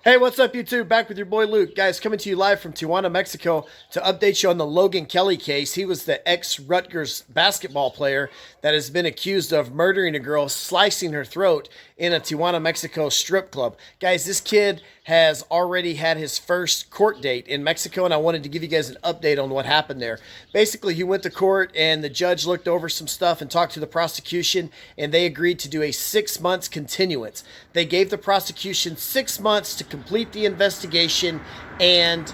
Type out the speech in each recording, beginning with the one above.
Hey, what's up, YouTube? Back with your boy Luke. Guys, coming to you live from Tijuana, Mexico to update you on the Logan Kelley case. He was the ex-Rutgers basketball player that has been accused of murdering a girl, slicing her throat in a Tijuana, Mexico strip club. Guys, this kid has already had his first court date in Mexico, and I wanted to give you guys an update on what happened there. Basically, he went to court, and the judge looked over some stuff and talked to the prosecution, and they agreed to do a 6 months continuance. They gave the prosecution 6 months to complete the investigation and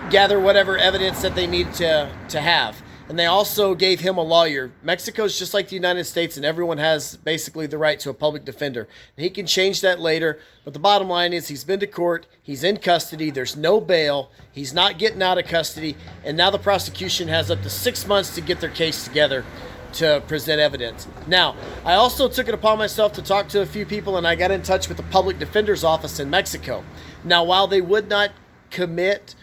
gather whatever evidence that they need to have. And they also gave him a lawyer. Mexico's just like the United States, and everyone has basically the right to a public defender. And he can change that later, but the bottom line is he's been to court, he's in custody, there's no bail, he's not getting out of custody, and now the prosecution has up to 6 months to get their case together to present evidence. Now, I also took it upon myself to talk to a few people, and I got in touch with the public defender's office in Mexico. Now, while they would not comment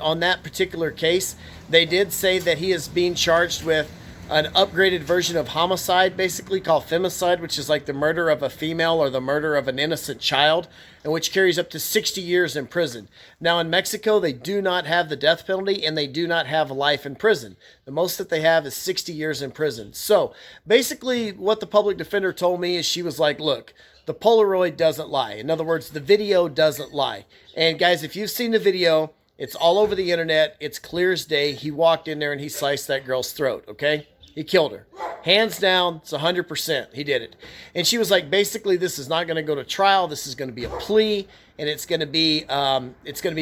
on that particular case, they did say that he is being charged with an upgraded version of homicide, basically called femicide, which is like the murder of a female or the murder of an innocent child, and which carries up to 60 years in prison. Now, in Mexico, they do not have the death penalty, and they do not have life in prison. The most that they have is 60 years in prison. So basically what the public defender told me is she was like, look, the Polaroid doesn't lie. In other words, the video doesn't lie. And guys, if you've seen the video, it's all over the internet. It's clear as day. He walked in there and he sliced that girl's throat, okay? He killed her. Hands down, it's 100%. He did it. And she was like, basically, this is not going to go to trial. This is going to be a plea, and it's going to be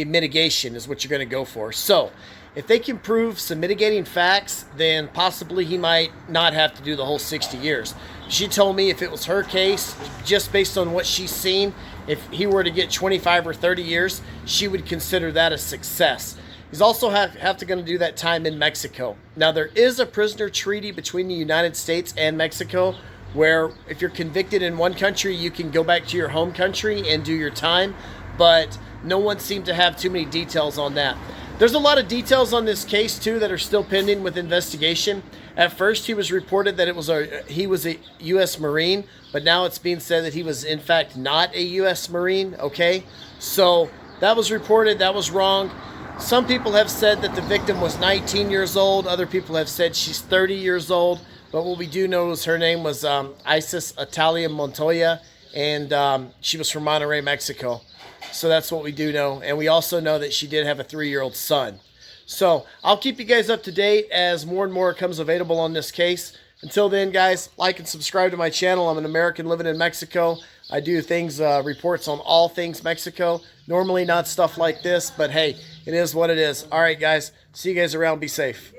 mitigation is what you're going to go for. So if they can prove some mitigating facts, then possibly he might not have to do the whole 60 years. She told me if it was her case, just based on what she's seen, if he were to get 25 or 30 years, she would consider that a success. He's also have to going to do that time in Mexico. Now, there is a prisoner treaty between the United States and Mexico where if you're convicted in one country, you can go back to your home country and do your time, but no one seemed to have too many details on that. There's a lot of details on this case, too, that are still pending with investigation. At first, he was reported that he was a U.S. Marine, but now it's being said that he was, in fact, not a U.S. Marine, okay? So that was reported. That was wrong. Some people have said that the victim was 19 years old. Other people have said she's 30 years old. But what we do know is her name was Isis Italia Montoya, and she was from Monterrey, Mexico. So that's what we do know. And we also know that she did have a 3-year-old son. So I'll keep you guys up to date as more and more comes available on this case. Until then, guys, like and subscribe to my channel. I'm an American living in Mexico. I do reports on all things Mexico. Normally not stuff like this, but hey, it is what it is. All right, guys. See you guys around. Be safe.